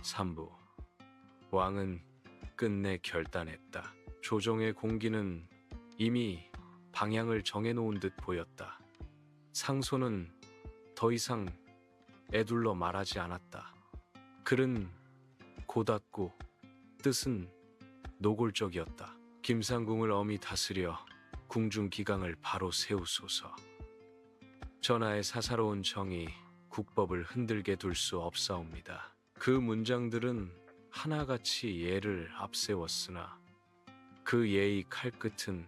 3부. 왕은 끝내 결단했다. 조정의 공기는 이미 방향을 정해놓은 듯 보였다. 상소는 더 이상 애둘러 말하지 않았다. 글은 고닫고 뜻은 노골적이었다. 김상궁을 엄히 다스려 궁중 기강을 바로 세우소서. 전하의 사사로운 정이 국법을 흔들게 둘 수 없사옵니다. 그 문장들은 하나같이 예를 앞세웠으나 그 예의 칼끝은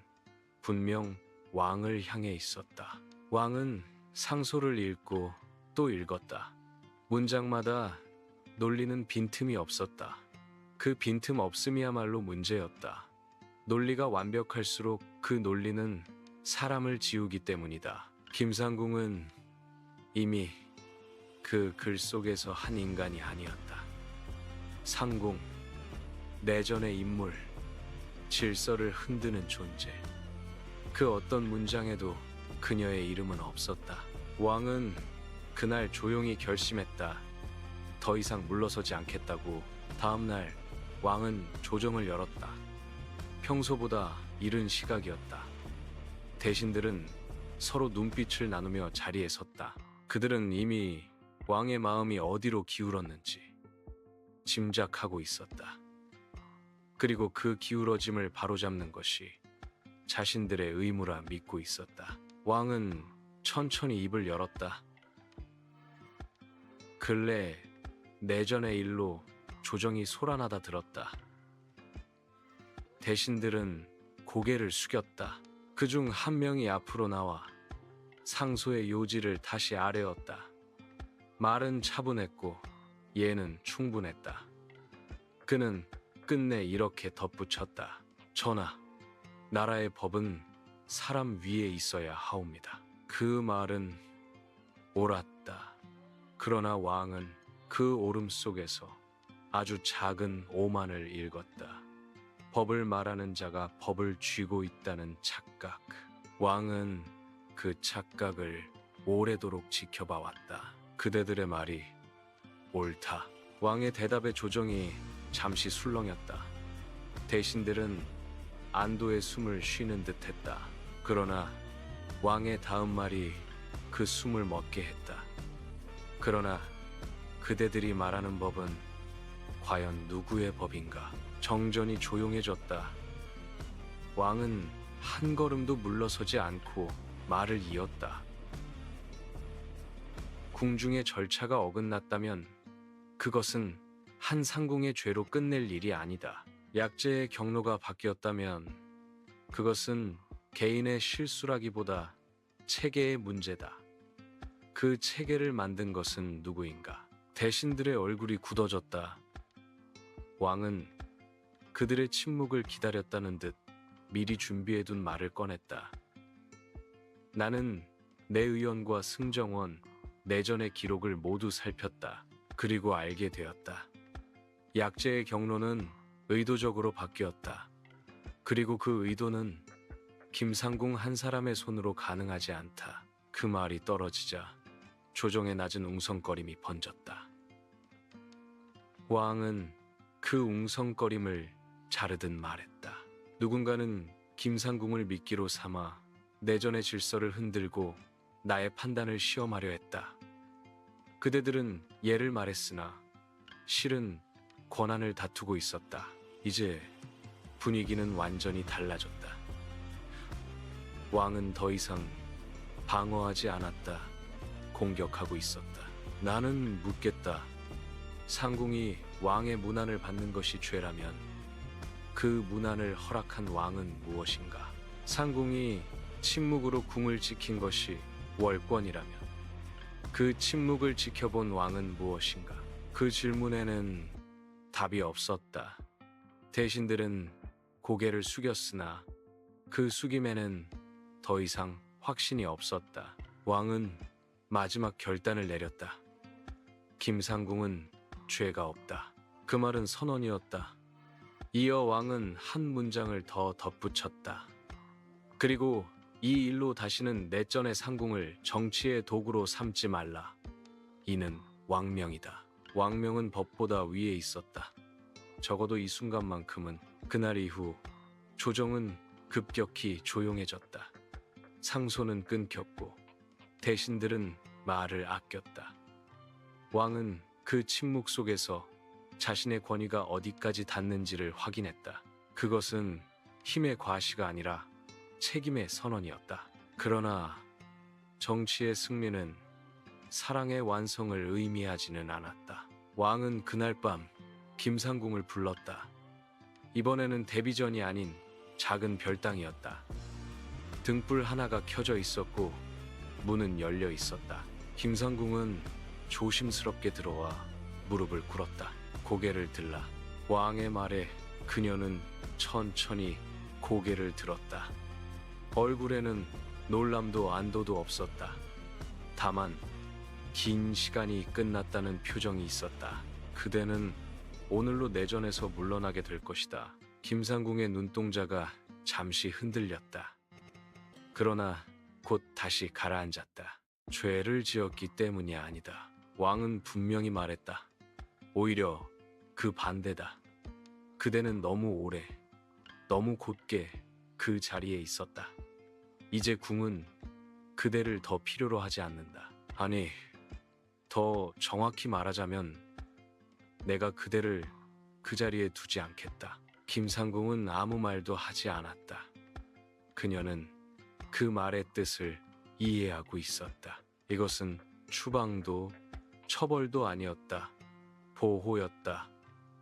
분명 왕을 향해 있었다. 왕은 상소를 읽고 또 읽었다. 문장마다 논리는 빈틈이 없었다. 그 빈틈 없음이야말로 문제였다. 논리가 완벽할수록 그 논리는 사람을 지우기 때문이다. 김상궁은 이미 그 글 속에서 한 인간이 아니었다. 상궁, 내전의 인물, 질서를 흔드는 존재. 그 어떤 문장에도 그녀의 이름은 없었다. 왕은 그날 조용히 결심했다. 더 이상 물러서지 않겠다고. 다음날 왕은 조정을 열었다. 평소보다 이른 시각이었다. 대신들은 서로 눈빛을 나누며 자리에 섰다. 그들은 이미 왕의 마음이 어디로 기울었는지 짐작하고 있었다. 그리고 그 기울어짐을 바로잡는 것이 자신들의 의무라 믿고 있었다. 왕은 천천히 입을 열었다. 근래 내전의 일로 조정이 소란하다 들었다. 대신들은 고개를 숙였다. 그중 한 명이 앞으로 나와 상소의 요지를 다시 아뢰었다. 말은 차분했고 예는 충분했다. 그는 끝내 이렇게 덧붙였다. 전하, 나라의 법은 사람 위에 있어야 하옵니다. 그 말은 옳았다. 그러나 왕은 그 옳음 속에서 아주 작은 오만을 읽었다. 법을 말하는 자가 법을 쥐고 있다는 착각. 왕은 그 착각을 오래도록 지켜봐왔다. 그대들의 말이 옳다. 왕의 대답에 조정이 잠시 술렁였다. 대신들은 안도의 숨을 쉬는 듯했다. 그러나 왕의 다음 말이 그 숨을 멎게 했다. 그러나 그대들이 말하는 법은 과연 누구의 법인가? 정전이 조용해졌다. 왕은 한 걸음도 물러서지 않고 말을 이었다. 궁중의 절차가 어긋났다면 그것은 한 상궁의 죄로 끝낼 일이 아니다. 약제의 경로가 바뀌었다면 그것은 개인의 실수라기보다 체계의 문제다. 그 체계를 만든 것은 누구인가? 대신들의 얼굴이 굳어졌다. 왕은 그들의 침묵을 기다렸다는 듯 미리 준비해둔 말을 꺼냈다. 나는 내 의원과 승정원, 내전의 기록을 모두 살폈다. 그리고 알게 되었다. 약제의 경로는 의도적으로 바뀌었다. 그리고 그 의도는 김상궁 한 사람의 손으로 가능하지 않다. 그 말이 떨어지자 조정의 낮은 웅성거림이 번졌다. 왕은 그 웅성거림을 자르듯 말했다. 누군가는 김상궁을 미끼로 삼아 내전의 질서를 흔들고 나의 판단을 시험하려 했다. 그대들은 예를 말했으나 실은 권한을 다투고 있었다. 이제 분위기는 완전히 달라졌다. 왕은 더 이상 방어하지 않았다. 공격하고 있었다. 나는 묻겠다. 상궁이 왕의 문안을 받는 것이 죄라면 그 문안을 허락한 왕은 무엇인가? 상궁이 침묵으로 궁을 지킨 것이 월권이라면 그 침묵을 지켜본 왕은 무엇인가? 그 질문에는 답이 없었다. 대신들은 고개를 숙였으나 그 숙임에는 더 이상 확신이 없었다. 왕은 마지막 결단을 내렸다. 김상궁은 죄가 없다. 그 말은 선언이었다. 이어 왕은 한 문장을 더 덧붙였다. 그리고 이 일로 다시는 내전의 상궁을 정치의 도구로 삼지 말라. 이는 왕명이다. 왕명은 법보다 위에 있었다. 적어도 이 순간만큼은. 그날 이후 조정은 급격히 조용해졌다. 상소는 끊겼고 대신들은 말을 아꼈다. 왕은 그 침묵 속에서 자신의 권위가 어디까지 닿는지를 확인했다. 그것은 힘의 과시가 아니라 책임의 선언이었다. 그러나 정치의 승리는 사랑의 완성을 의미하지는 않았다. 왕은 그날 밤 김상궁을 불렀다. 이번에는 데뷔전이 아닌 작은 별당이었다. 등불 하나가 켜져 있었고 문은 열려 있었다. 김상궁은 조심스럽게 들어와 무릎을 꿇었다. 고개를 들라. 왕의 말에 그녀는 천천히 고개를 들었다. 얼굴에는 놀람도 안도도 없었다. 다만 긴 시간이 끝났다는 표정이 있었다. 그대는 오늘로 내전에서 물러나게 될 것이다. 김상궁의 눈동자가 잠시 흔들렸다. 그러나 곧 다시 가라앉았다. 죄를 지었기 때문이 아니다. 왕은 분명히 말했다. 오히려 그 반대다. 그대는 너무 오래, 너무 곧게 그 자리에 있었다. 이제 궁은 그대를 더 필요로 하지 않는다. 아니, 더 정확히 말하자면 내가 그대를 그 자리에 두지 않겠다. 김상궁은 아무 말도 하지 않았다. 그녀는 그 말의 뜻을 이해하고 있었다. 이것은 추방도 처벌도 아니었다. 보호였다.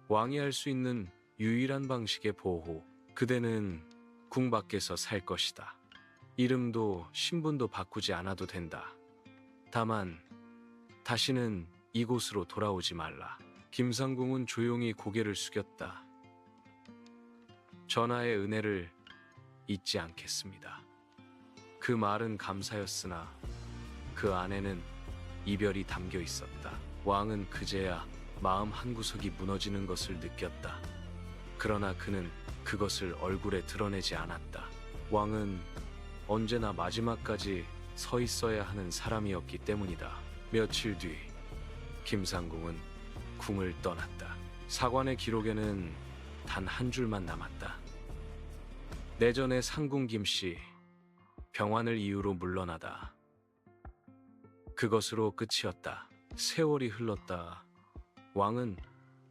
왕이 할 수 있는 유일한 방식의 보호. 그대는 궁 밖에서 살 것이다. 이름도 신분도 바꾸지 않아도 된다. 다만 다시는 이곳으로 돌아오지 말라. 김상궁은 조용히 고개를 숙였다. 전하의 은혜를 잊지 않겠습니다. 그 말은 감사였으나 그 안에는 이별이 담겨 있었다. 왕은 그제야 마음 한구석이 무너지는 것을 느꼈다. 그러나 그는 그것을 얼굴에 드러내지 않았다. 왕은 언제나 마지막까지 서 있어야 하는 사람이었기 때문이다. 며칠 뒤 김상궁은 궁을 떠났다. 사관의 기록에는 단 한 줄만 남았다. 내전의 상궁 김씨, 병환을 이유로 물러나다. 그것으로 끝이었다. 세월이 흘렀다. 왕은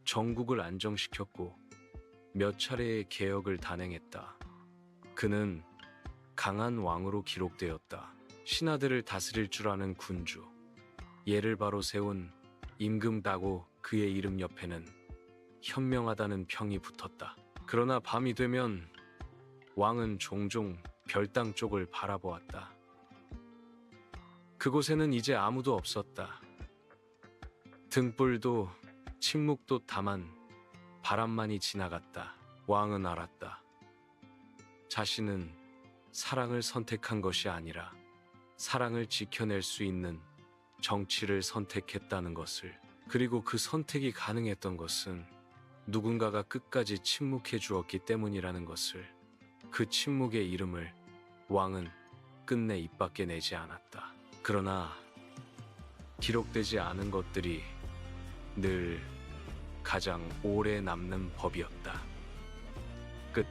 정국을 안정시켰고 몇 차례의 개혁을 단행했다. 그는 강한 왕으로 기록되었다. 신하들을 다스릴 줄 아는 군주, 예를 바로 세운 임금다고 그의 이름 옆에는 현명하다는 평이 붙었다. 그러나 밤이 되면 왕은 종종 별당 쪽을 바라보았다. 그곳에는 이제 아무도 없었다. 등불도 침묵도 다만 바람만이 지나갔다. 왕은 알았다. 자신은 사랑을 선택한 것이 아니라 사랑을 지켜낼 수 있는 정치를 선택했다는 것을. 그리고 그 선택이 가능했던 것은 누군가가 끝까지 침묵해 주었기 때문이라는 것을. 그 침묵의 이름을 왕은 끝내 입 밖에 내지 않았다. 그러나 기록되지 않은 것들이 늘 가장 오래 남는 법이었다. 끝.